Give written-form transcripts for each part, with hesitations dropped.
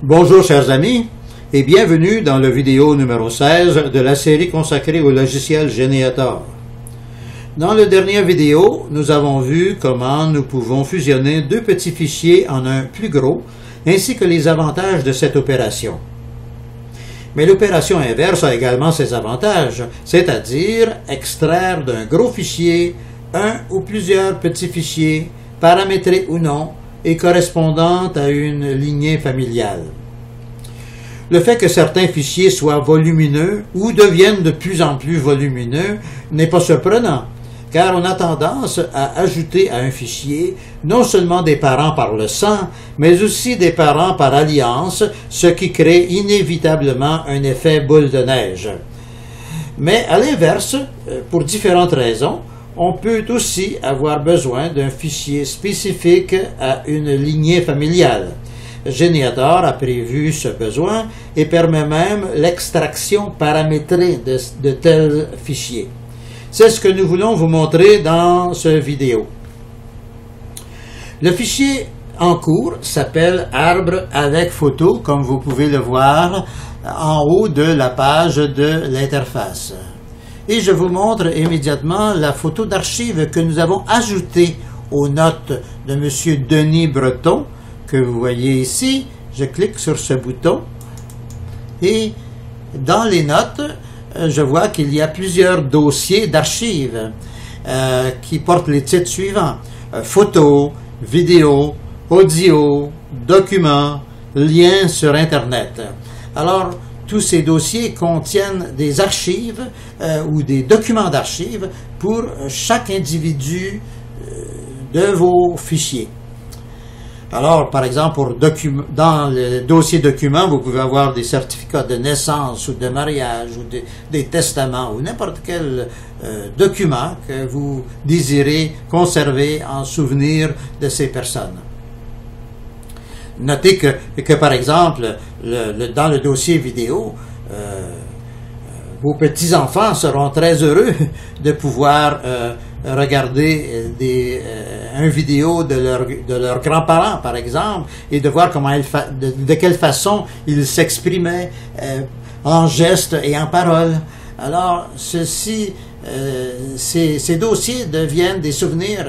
Bonjour chers amis et bienvenue dans la vidéo numéro 16 de la série consacrée au logiciel Geneator. Dans la dernière vidéo, nous avons vu comment nous pouvons fusionner deux petits fichiers en un plus gros, ainsi que les avantages de cette opération. Mais l'opération inverse a également ses avantages, c'est-à-dire extraire d'un gros fichier un ou plusieurs petits fichiers, paramétrés ou non, et correspondant à une lignée familiale. Le fait que certains fichiers soient volumineux ou deviennent de plus en plus volumineux n'est pas surprenant, car on a tendance à ajouter à un fichier non seulement des parents par le sang, mais aussi des parents par alliance, ce qui crée inévitablement un effet boule de neige. Mais à l'inverse, pour différentes raisons, on peut aussi avoir besoin d'un fichier spécifique à une lignée familiale. Geneator a prévu ce besoin et permet même l'extraction paramétrée de tels fichiers. C'est ce que nous voulons vous montrer dans cette vidéo. Le fichier en cours s'appelle arbre avec photo, comme vous pouvez le voir en haut de la page de l'interface. Et je vous montre immédiatement la photo d'archive que nous avons ajoutée aux notes de M. Denis Breton, que vous voyez ici. Je clique sur ce bouton et dans les notes, je vois qu'il y a plusieurs dossiers d'archives qui portent les titres suivants: photos, vidéos, audio, documents, liens sur Internet. Alors, tous ces dossiers contiennent des archives ou des documents d'archives pour chaque individu de vos fichiers. Alors, par exemple, dans le dossier documents, vous pouvez avoir des certificats de naissance ou de mariage ou des testaments ou n'importe quel document que vous désirez conserver en souvenir de ces personnes. Notez que par exemple, dans le dossier vidéo, vos petits-enfants seront très heureux de pouvoir regarder une vidéo de leurs grands-parents, par exemple, et de voir comment de quelle façon ils s'exprimaient en gestes et en paroles. Alors, ces dossiers deviennent des souvenirs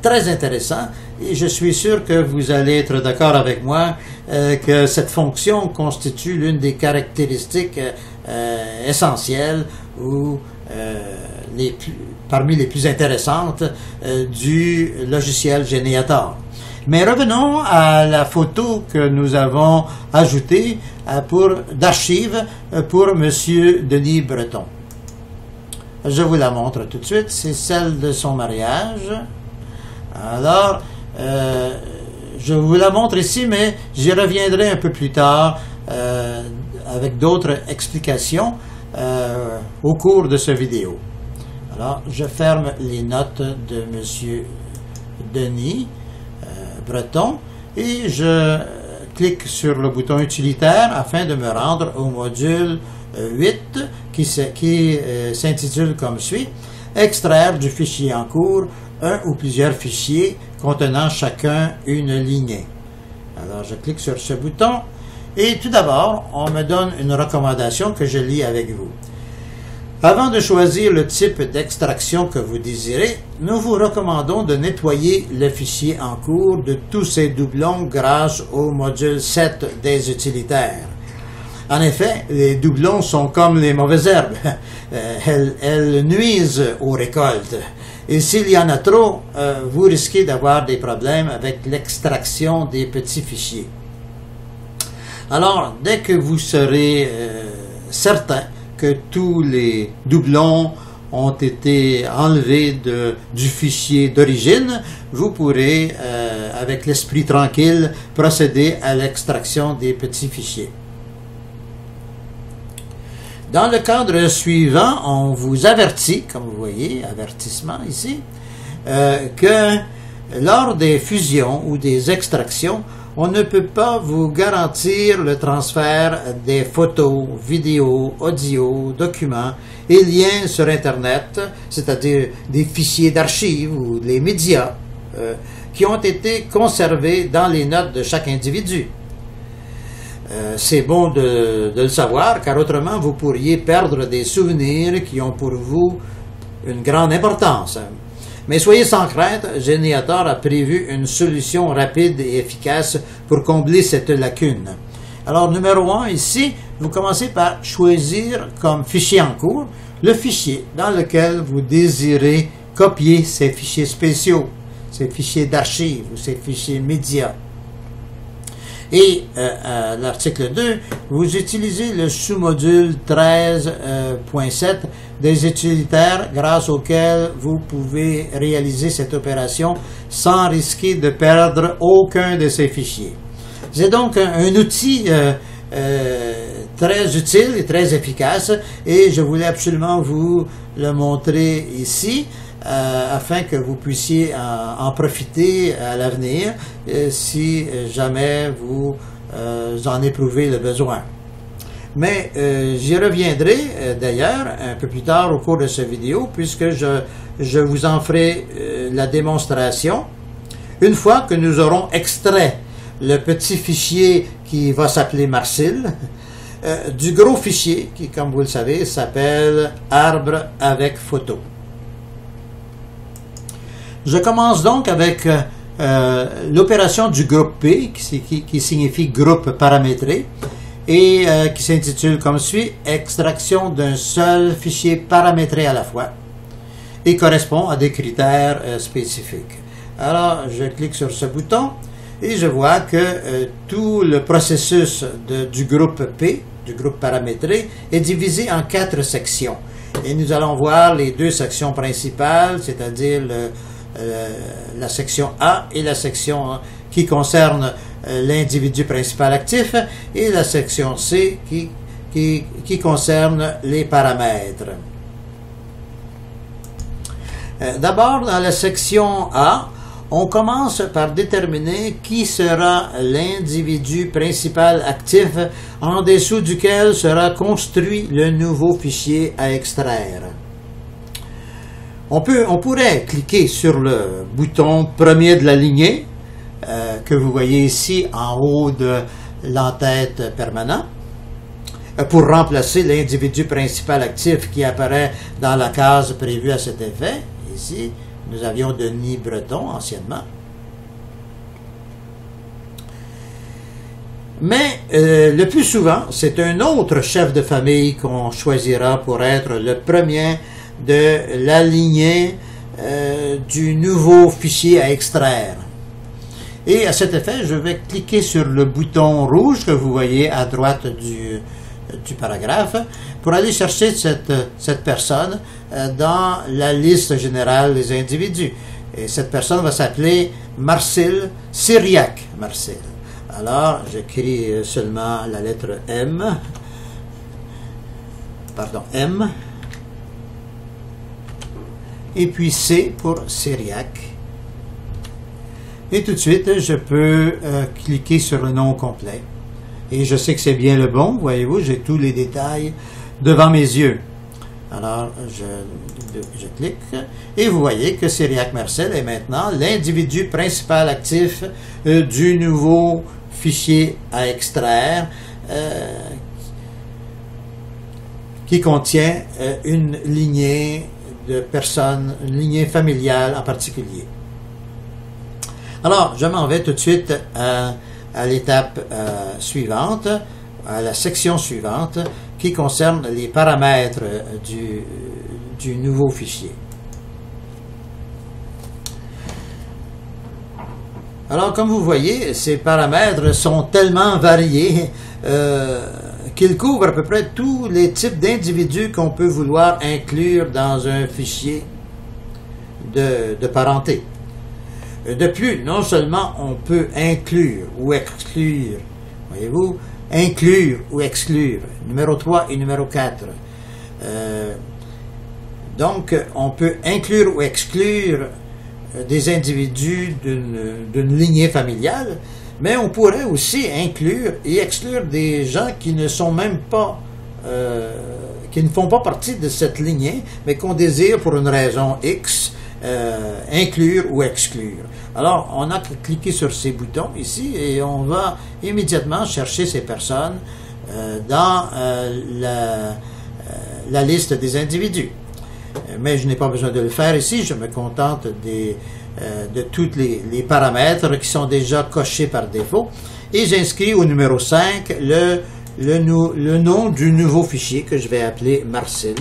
très intéressants et je suis sûr que vous allez être d'accord avec moi que cette fonction constitue l'une des caractéristiques essentielles ou parmi les plus intéressantes du logiciel Geneator. Mais revenons à la photo que nous avons ajoutée d'archives pour M. Denis Breton. Je vous la montre tout de suite, c'est celle de son mariage. Alors, je vous la montre ici, mais j'y reviendrai un peu plus tard avec d'autres explications au cours de cette vidéo. Alors, je ferme les notes de M. Denis Breton et je clique sur le bouton utilitaire afin de me rendre au module 8 qui s'intitule comme suit: extraire du fichier en cours un ou plusieurs fichiers contenant chacun une lignée. Alors, je clique sur ce bouton et tout d'abord, on me donne une recommandation que je lis avec vous. Avant de choisir le type d'extraction que vous désirez, nous vous recommandons de nettoyer le fichier en cours de tous ses doublons grâce au module 7 des utilitaires. En effet, les doublons sont comme les mauvaises herbes. Elles nuisent aux récoltes. Et s'il y en a trop, vous risquez d'avoir des problèmes avec l'extraction des petits fichiers. Alors, dès que vous serez certain que tous les doublons ont été enlevés du fichier d'origine, vous pourrez, avec l'esprit tranquille, procéder à l'extraction des petits fichiers. Dans le cadre suivant, on vous avertit, comme vous voyez, avertissement ici, que lors des fusions ou des extractions, on ne peut pas vous garantir le transfert des photos, vidéos, audio, documents et liens sur Internet, c'est-à-dire des fichiers d'archives ou les médias qui ont été conservés dans les notes de chaque individu. C'est bon de le savoir, car autrement vous pourriez perdre des souvenirs qui ont pour vous une grande importance. Mais soyez sans crainte, Geniator a prévu une solution rapide et efficace pour combler cette lacune. Alors, numéro 1, ici, vous commencez par choisir comme fichier en cours le fichier dans lequel vous désirez copier ces fichiers spéciaux, ces fichiers d'archives ou ces fichiers médias. Et à l'article 2, vous utilisez le sous-module 13.7 des utilitaires grâce auquel vous pouvez réaliser cette opération sans risquer de perdre aucun de ces fichiers. C'est donc un outil très utile et très efficace et je voulais absolument vous le montrer ici afin que vous puissiez en profiter à l'avenir si jamais vous en éprouvez le besoin. Mais j'y reviendrai d'ailleurs un peu plus tard au cours de cette vidéo puisque je vous en ferai la démonstration une fois que nous aurons extrait le petit fichier qui va s'appeler Marcil du gros fichier qui, comme vous le savez, s'appelle Arbre avec photo. Je commence donc avec l'opération du groupe P, qui signifie groupe paramétré, et qui s'intitule comme suit « Extraction d'un seul fichier paramétré à la fois » et correspond à des critères spécifiques. Alors, je clique sur ce bouton et je vois que tout le processus du groupe P, du groupe paramétré, est divisé en 4 sections. Et nous allons voir les 2 sections principales, c'est-à-dire la section A et la section qui concerne l'individu principal actif et la section C qui concerne les paramètres. D'abord, dans la section A, on commence par déterminer qui sera l'individu principal actif en dessous duquel sera construit le nouveau fichier à extraire. On pourrait cliquer sur le bouton premier de la lignée que vous voyez ici en haut de l'entête permanent pour remplacer l'individu principal actif qui apparaît dans la case prévue à cet effet. Ici, nous avions Denis Breton anciennement. Mais le plus souvent, c'est un autre chef de famille qu'on choisira pour être le premier de la lignée du nouveau fichier à extraire. Et à cet effet, je vais cliquer sur le bouton rouge que vous voyez à droite du paragraphe pour aller chercher cette personne dans la liste générale des individus. Et cette personne va s'appeler Marcil Cyriac Marcil. Alors, j'écris seulement la lettre M. Pardon, M. Et puis C pour Cyriac. Et tout de suite, je peux cliquer sur le nom complet. Et je sais que c'est bien le bon, voyez-vous, j'ai tous les détails devant mes yeux. Alors, je clique, et vous voyez que Cyriac Marcil est maintenant l'individu principal actif du nouveau fichier à extraire qui contient une lignée de personnes, une lignée familiale en particulier. Alors, je m'en vais tout de suite à l'étape suivante, à la section suivante, qui concerne les paramètres du nouveau fichier. Alors, comme vous voyez, ces paramètres sont tellement variés qu'ils couvrent à peu près tous les types d'individus qu'on peut vouloir inclure dans un fichier de parenté. De plus, non seulement on peut inclure ou exclure, voyez-vous, inclure ou exclure, numéro 3 et numéro 4. Donc, on peut inclure ou exclure des individus d'une lignée familiale, mais on pourrait aussi inclure et exclure des gens qui ne sont même pas, qui ne font pas partie de cette lignée, mais qu'on désire pour une raison X inclure ou exclure. Alors, on a cliqué sur ces boutons ici et on va immédiatement chercher ces personnes dans la liste des individus. Mais je n'ai pas besoin de le faire ici, je me contente de tous les paramètres qui sont déjà cochés par défaut. Et j'inscris au numéro 5 le nom du nouveau fichier que je vais appeler Marcil,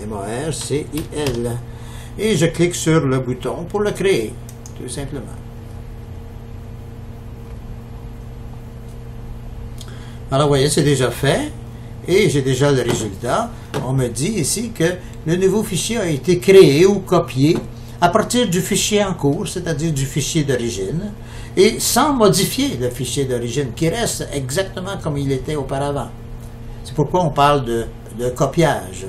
M-A-R-C-I-L. Et je clique sur le bouton pour le créer, tout simplement. Alors, vous voyez, c'est déjà fait. Et j'ai déjà le résultat. On me dit ici que le nouveau fichier a été créé ou copié à partir du fichier en cours, c'est-à-dire du fichier d'origine, et sans modifier le fichier d'origine, qui reste exactement comme il était auparavant. C'est pourquoi on parle de copiage.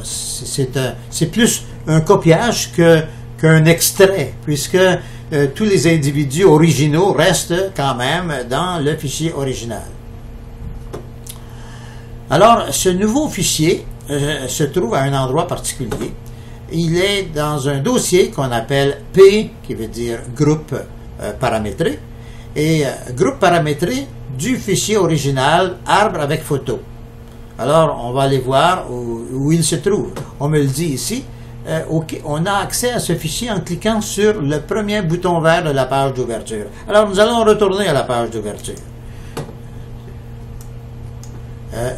C'est plus un copiage qu'un extrait, puisque tous les individus originaux restent quand même dans le fichier original. Alors, ce nouveau fichier se trouve à un endroit particulier. Il est dans un dossier qu'on appelle P, qui veut dire groupe paramétré, et groupe paramétré du fichier original arbre avec photo. Alors, on va aller voir où il se trouve. On me le dit ici. On a accès à ce fichier en cliquant sur le premier bouton vert de la page d'ouverture. Alors, nous allons retourner à la page d'ouverture.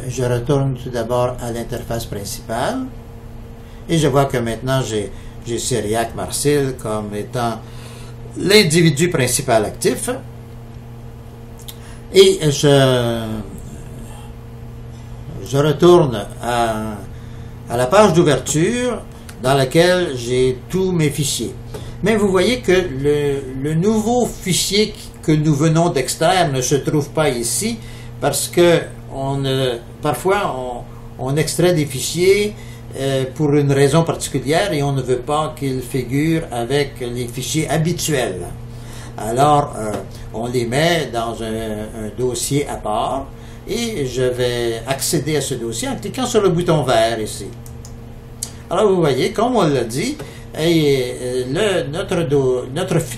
Je retourne tout d'abord à l'interface principale et je vois que maintenant j'ai Cyriac Marcil comme étant l'individu principal actif et je retourne à la page d'ouverture dans laquelle j'ai tous mes fichiers. Mais vous voyez que le nouveau fichier que nous venons d'extraire ne se trouve pas ici parce que parfois on extrait des fichiers pour une raison particulière et on ne veut pas qu'ils figurent avec les fichiers habituels. Alors, on les met dans un dossier à part et je vais accéder à ce dossier en cliquant sur le bouton vert ici. Alors, vous voyez, comme on l'a dit,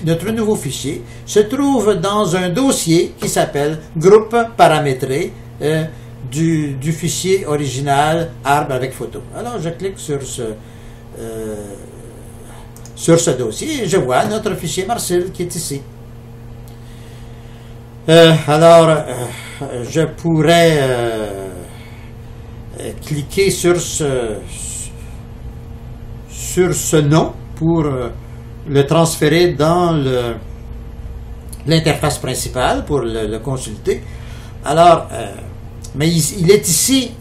notre nouveau fichier se trouve dans un dossier qui s'appelle groupe paramétré du fichier original arbre avec photo. Alors je clique sur ce dossier et je vois notre fichier Marcil qui est ici. Je pourrais cliquer sur ce nom pour le transférer dans l'interface principale pour le consulter. Alors, mais il est ici,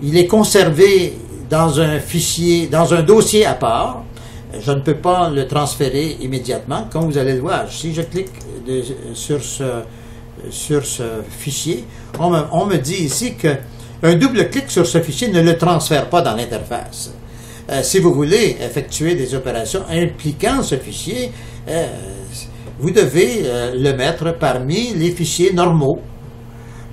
il est conservé dans un fichier, dans un dossier à part. Je ne peux pas le transférer immédiatement, comme vous allez le voir. Si je clique sur ce fichier, on me dit ici qu'un double clic sur ce fichier ne le transfère pas dans l'interface. Si vous voulez effectuer des opérations impliquant ce fichier, vous devez le mettre parmi les fichiers normaux.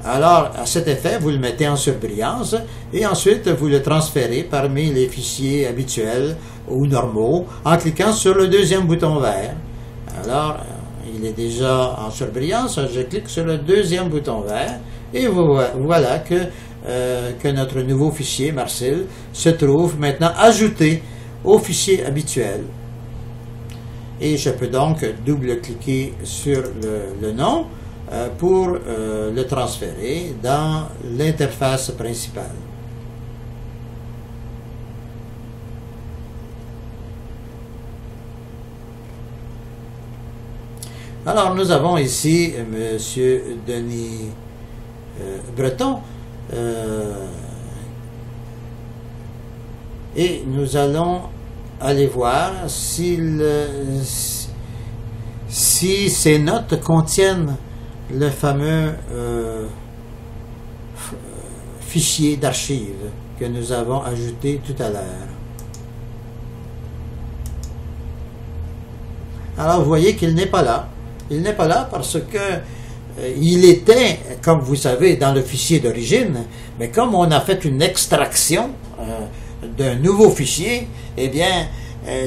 Alors, à cet effet, vous le mettez en surbrillance et ensuite vous le transférez parmi les fichiers habituels ou normaux en cliquant sur le deuxième bouton vert. Alors, il est déjà en surbrillance, je clique sur le deuxième bouton vert et voilà que notre nouveau fichier Marcil se trouve maintenant ajouté au fichier habituel. Et je peux donc double-cliquer sur le nom pour le transférer dans l'interface principale. Alors, nous avons ici M. Denis Breton et nous allons aller voir si ces notes contiennent le fameux fichier d'archives que nous avons ajouté tout à l'heure. Alors, vous voyez qu'il n'est pas là. Il n'est pas là parce que il était, comme vous savez, dans le fichier d'origine, mais comme on a fait une extraction d'un nouveau fichier, eh bien,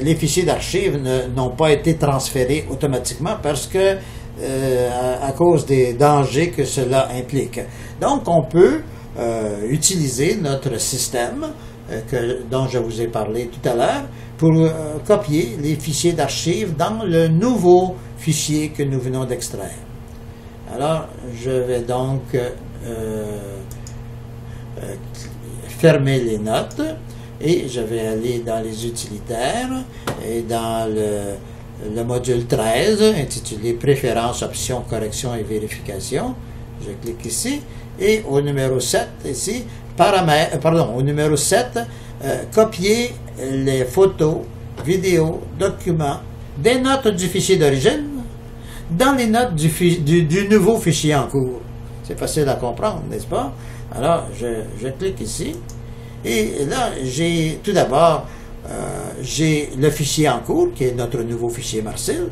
les fichiers d'archives n'ont pas été transférés automatiquement parce que à cause des dangers que cela implique. Donc, on peut utiliser notre système dont je vous ai parlé tout à l'heure pour copier les fichiers d'archives dans le nouveau fichier que nous venons d'extraire. Alors, je vais donc fermer les notes et je vais aller dans les utilitaires et dans le module 13 intitulé Préférences, options, correction et vérification. Je clique ici et au numéro 7 ici, au numéro 7, copier les photos, vidéos, documents, des notes du fichier d'origine dans les notes du nouveau fichier en cours. C'est facile à comprendre, n'est-ce pas? Alors, je clique ici et là, j'ai tout d'abord j'ai le fichier en cours qui est notre nouveau fichier Marcel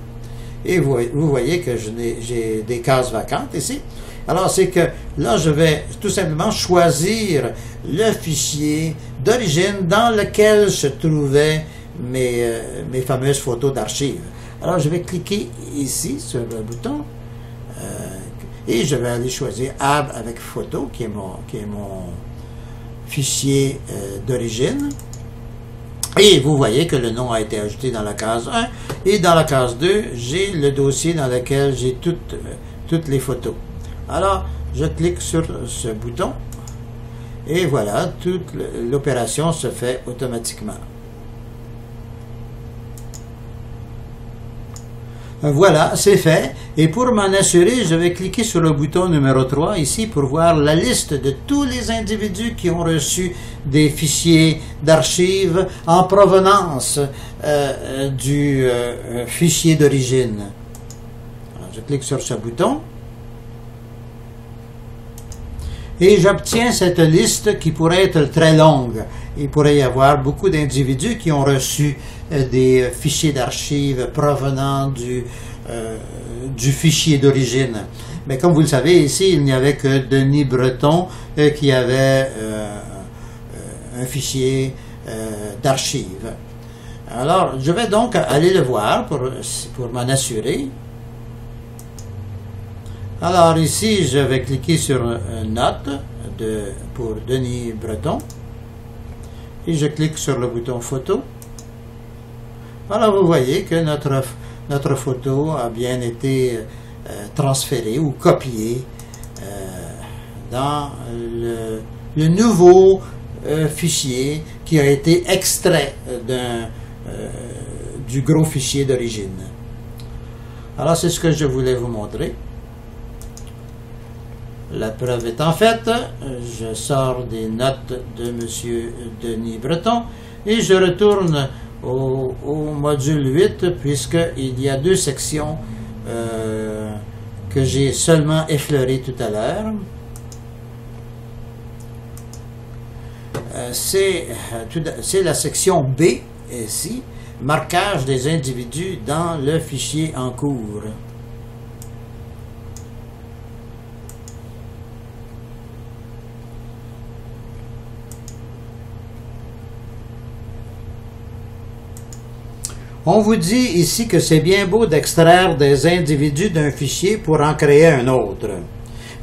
et vous voyez que j'ai des cases vacantes ici. Alors, c'est que là, je vais tout simplement choisir le fichier d'origine dans lequel se trouvaient mes fameuses photos d'archives. Alors, je vais cliquer ici sur le bouton et je vais aller choisir Add avec photo, qui est mon fichier d'origine. Et vous voyez que le nom a été ajouté dans la case 1. Et dans la case 2, j'ai le dossier dans lequel j'ai toutes les photos. Alors, je clique sur ce bouton. Et voilà, toute l'opération se fait automatiquement. Voilà, c'est fait. Et pour m'en assurer, je vais cliquer sur le bouton numéro 3 ici pour voir la liste de tous les individus qui ont reçu des fichiers d'archives en provenance du fichier d'origine. Je clique sur ce bouton. Et j'obtiens cette liste qui pourrait être très longue. Il pourrait y avoir beaucoup d'individus qui ont reçu des fichiers d'archives provenant du fichier d'origine. Mais comme vous le savez, ici, il n'y avait que Denis Breton qui avait un fichier d'archives. Alors, je vais donc aller le voir pour m'en assurer. Alors ici, je vais cliquer sur Note pour Denis Breton et je clique sur le bouton Photo. Alors vous voyez que notre photo a bien été transférée ou copiée dans le nouveau fichier qui a été extrait du gros fichier d'origine. Alors c'est ce que je voulais vous montrer. La preuve étant faite, je sors des notes de M. Denis Breton et je retourne au module 8 puisqu'il y a deux sections que j'ai seulement effleurées tout à l'heure. C'est la section B ici, marquage des individus dans le fichier en cours. On vous dit ici que c'est bien beau d'extraire des individus d'un fichier pour en créer un autre.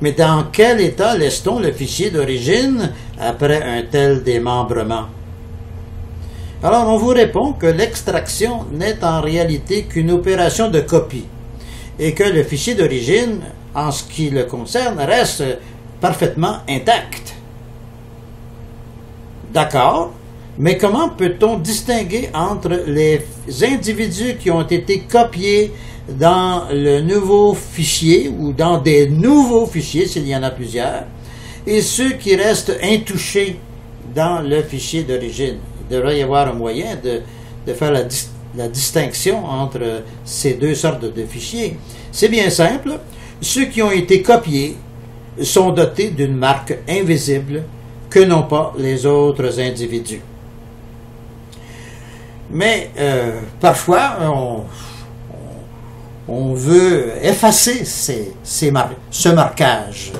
Mais dans quel état laisse-t-on le fichier d'origine après un tel démembrement? Alors on vous répond que l'extraction n'est en réalité qu'une opération de copie et que le fichier d'origine, en ce qui le concerne, reste parfaitement intact. D'accord? Mais comment peut-on distinguer entre les individus qui ont été copiés dans le nouveau fichier ou dans des nouveaux fichiers, s'il y en a plusieurs, et ceux qui restent intouchés dans le fichier d'origine? Il devrait y avoir un moyen de faire la distinction entre ces deux sortes de fichiers. C'est bien simple. Ceux qui ont été copiés sont dotés d'une marque invisible que n'ont pas les autres individus. Mais parfois, on veut effacer ce marquage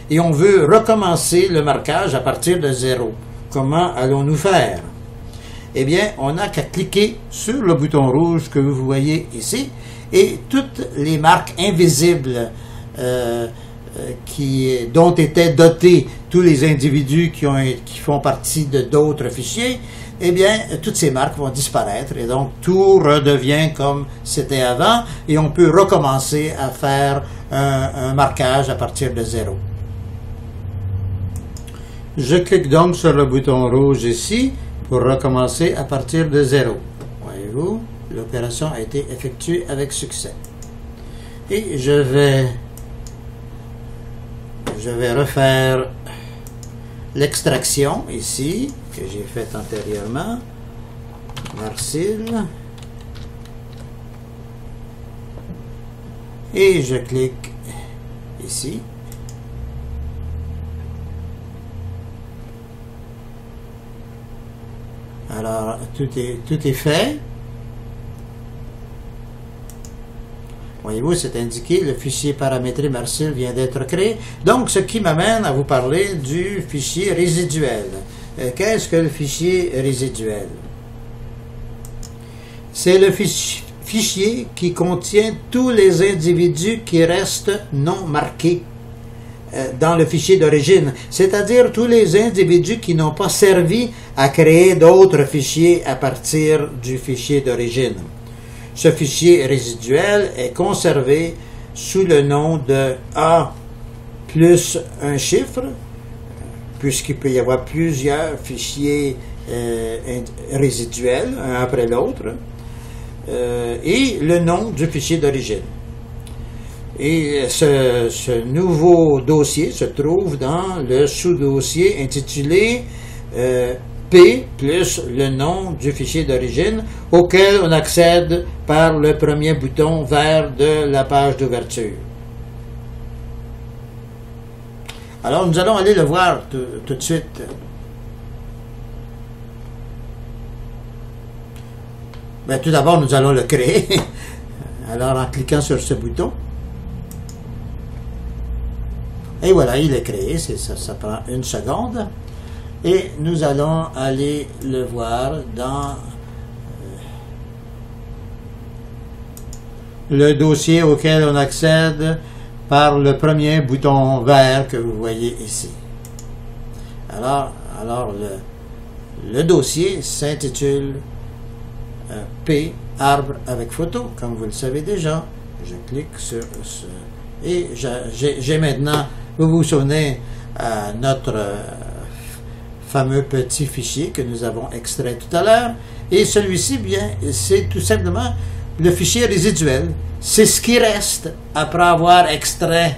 et on veut recommencer le marquage à partir de zéro. comment allons-nous faire? Eh bien, on n'a qu'à cliquer sur le bouton rouge que vous voyez ici et toutes les marques invisibles dont étaient dotés tous les individus qui font partie de d'autres fichiers, eh bien, toutes ces marques vont disparaître et donc tout redevient comme c'était avant et on peut recommencer à faire un marquage à partir de 0. Je clique donc sur le bouton rouge ici pour recommencer à partir de 0. Voyez-vous, l'opération a été effectuée avec succès. Et je vais refaire l'extraction ici, que j'ai faite antérieurement. Marcil. Et je clique ici. Alors, tout est fait. Voyez-vous, c'est indiqué, le fichier paramétré Marcil vient d'être créé. Donc, ce qui m'amène à vous parler du fichier résiduel. Qu'est-ce que le fichier résiduel? C'est le fichier qui contient tous les individus qui restent non marqués dans le fichier d'origine, c'est-à-dire tous les individus qui n'ont pas servi à créer d'autres fichiers à partir du fichier d'origine. Ce fichier résiduel est conservé sous le nom de A plus un chiffre, puisqu'il peut y avoir plusieurs fichiers résiduels, un après l'autre, et le nom du fichier d'origine. Et ce nouveau dossier se trouve dans le sous-dossier intitulé P plus le nom du fichier d'origine auquel on accède par le premier bouton vert de la page d'ouverture. Alors nous allons aller le voir tout de suite. Bien, tout d'abord, nous allons le créer. Alors en cliquant sur ce bouton. Et voilà, il est créé, ça prend une seconde. Et nous allons aller le voir dans le dossier auquel on accède par le premier bouton vert que vous voyez ici. Alors le dossier s'intitule P, arbre avec photo, comme vous le savez déjà. Je clique sur ce... Et j'ai maintenant... Vous vous souvenez à notre fameux petit fichier que nous avons extrait tout à l'heure. Et celui-ci, bien, c'est tout simplement le fichier résiduel. C'est ce qui reste après avoir extrait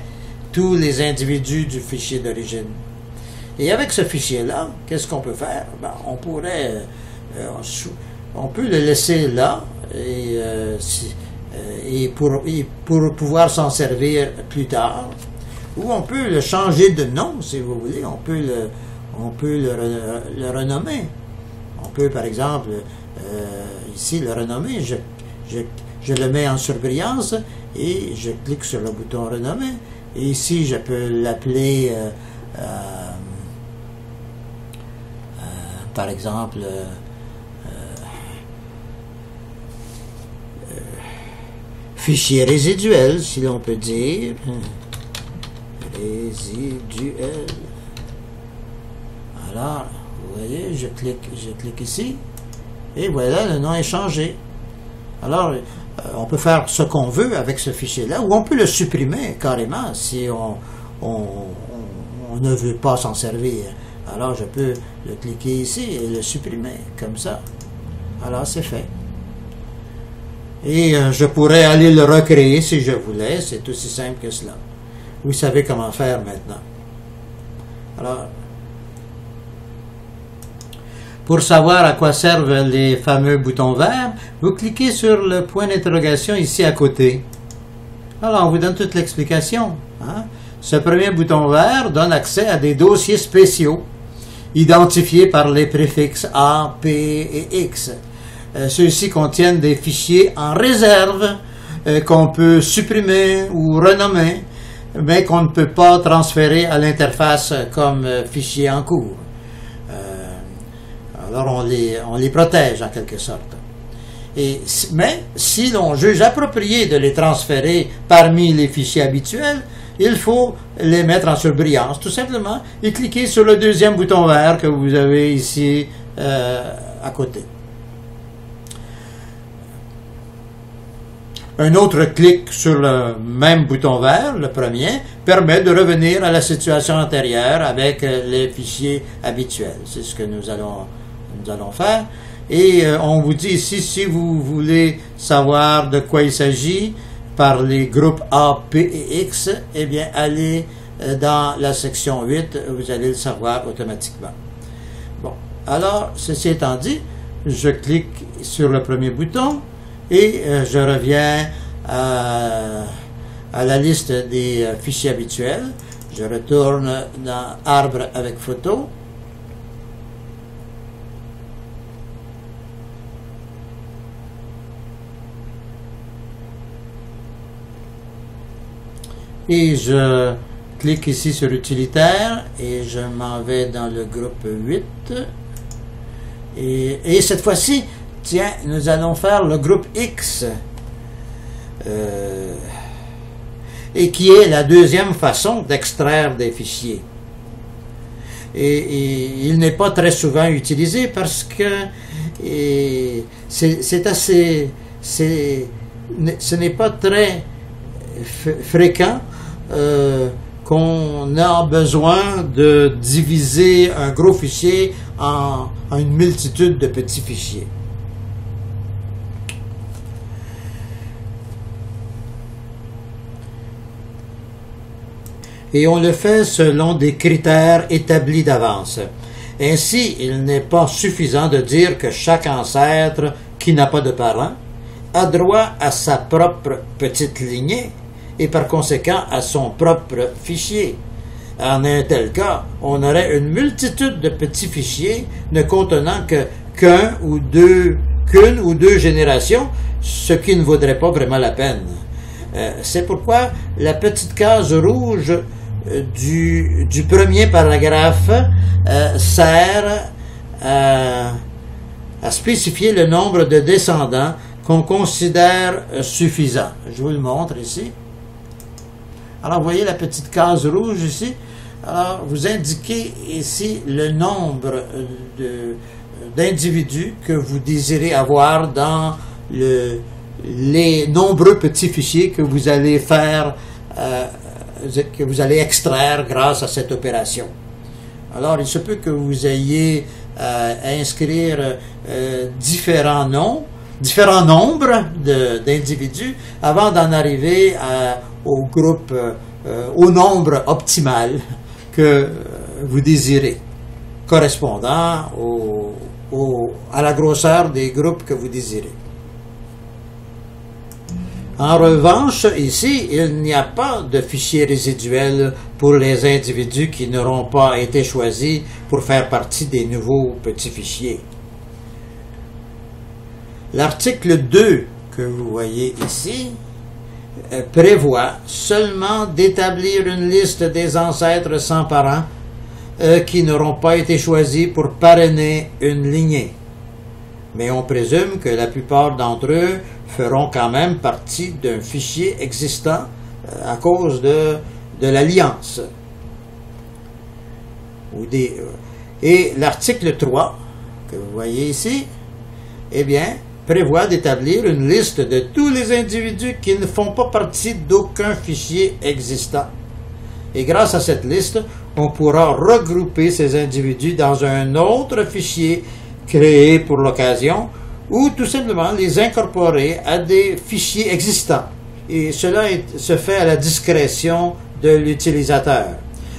tous les individus du fichier d'origine. Et avec ce fichier-là, qu'est-ce qu'on peut faire? Ben, on pourrait... on peut le laisser là et pour pouvoir s'en servir plus tard. Ou on peut le changer de nom, si vous voulez. On peut le renommer. On peut, par exemple, ici, le renommer. Je le mets en surbrillance et je clique sur le bouton renommer. Et ici, je peux l'appeler, par exemple, fichier résiduel, si l'on peut dire. Résiduel. Alors, vous voyez, je clique ici, et voilà, le nom est changé. Alors, on peut faire ce qu'on veut avec ce fichier-là, ou on peut le supprimer carrément si on ne veut pas s'en servir. Alors, je peux le cliquer ici et le supprimer, comme ça. Alors, c'est fait. Et je pourrais aller le recréer si je voulais, c'est aussi simple que cela. Vous savez comment faire maintenant. Alors, pour savoir à quoi servent les fameux boutons verts, vous cliquez sur le point d'interrogation ici à côté. Alors, on vous donne toute l'explication. Hein? Ce premier bouton vert donne accès à des dossiers spéciaux, identifiés par les préfixes A, P et X. Ceux-ci contiennent des fichiers en réserve qu'on peut supprimer ou renommer, mais qu'on ne peut pas transférer à l'interface comme fichier en cours. Alors on les protège en quelque sorte. Mais si l'on juge approprié de les transférer parmi les fichiers habituels, il faut les mettre en surbrillance, tout simplement, et cliquer sur le deuxième bouton vert que vous avez ici à côté. Un autre clic sur le même bouton vert, le premier, permet de revenir à la situation antérieure avec les fichiers habituels. C'est ce que nous allons faire. Et on vous dit ici, si vous voulez savoir de quoi il s'agit par les groupes A, P et X, eh bien, allez dans la section 8, vous allez le savoir automatiquement. Bon, alors, ceci étant dit, je clique sur le premier bouton et je reviens à la liste des fichiers habituels. Je retourne dans Arbre avec photo. Et je clique ici sur utilitaire et je m'en vais dans le groupe 8. Et cette fois-ci, tiens, nous allons faire le groupe X. Et qui est la deuxième façon d'extraire des fichiers. Et il n'est pas très souvent utilisé parce que c'est assez... ce n'est pas très fréquent qu'on a besoin de diviser un gros fichier en une multitude de petits fichiers. Et on le fait selon des critères établis d'avance. Ainsi, il n'est pas suffisant de dire que chaque ancêtre qui n'a pas de parents a droit à sa propre petite lignée et par conséquent à son propre fichier. En un tel cas, on aurait une multitude de petits fichiers ne contenant qu'une ou deux générations, ce qui ne vaudrait pas vraiment la peine. C'est pourquoi la petite case rouge du premier paragraphe sert à spécifier le nombre de descendants qu'on considère suffisant. Je vous le montre ici. Alors, vous voyez la petite case rouge ici. Alors, vous indiquez ici le nombre d'individus que vous désirez avoir dans les nombreux petits fichiers que vous allez faire, que vous allez extraire grâce à cette opération. Alors, il se peut que vous ayez à inscrire différents nombres d'individus avant d'en arriver au groupe, au nombre optimal que vous désirez, correspondant à la grosseur des groupes que vous désirez. En revanche, ici, il n'y a pas de fichier résiduel pour les individus qui n'auront pas été choisis pour faire partie des nouveaux petits fichiers. L'article 2 que vous voyez ici prévoit seulement d'établir une liste des ancêtres sans parents qui n'auront pas été choisis pour parrainer une lignée. Mais on présume que la plupart d'entre eux feront quand même partie d'un fichier existant à cause de l'alliance. Et l'article 3, que vous voyez ici, eh bien, prévoit d'établir une liste de tous les individus qui ne font pas partie d'aucun fichier existant. Et grâce à cette liste, on pourra regrouper ces individus dans un autre fichier créé pour l'occasion, ou tout simplement les incorporer à des fichiers existants. Et cela se fait à la discrétion de l'utilisateur.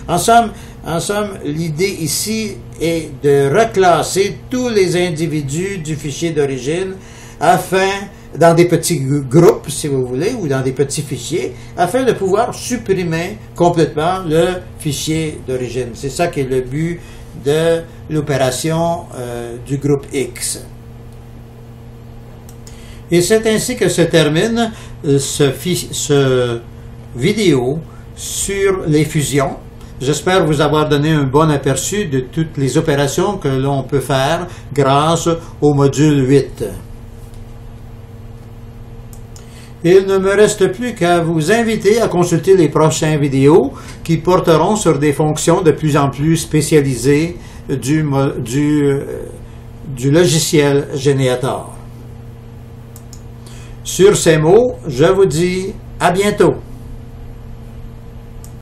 En somme, l'idée ici est de reclasser tous les individus du fichier d'origine dans des petits groupes, si vous voulez, ou dans des petits fichiers, afin de pouvoir supprimer complètement le fichier d'origine. C'est ça qui est le but de l'opération du groupe X. Et c'est ainsi que se termine ce vidéo sur les fusions. J'espère vous avoir donné un bon aperçu de toutes les opérations que l'on peut faire grâce au module 8. Il ne me reste plus qu'à vous inviter à consulter les prochaines vidéos qui porteront sur des fonctions de plus en plus spécialisées du logiciel Geniator. Sur ces mots, je vous dis à bientôt.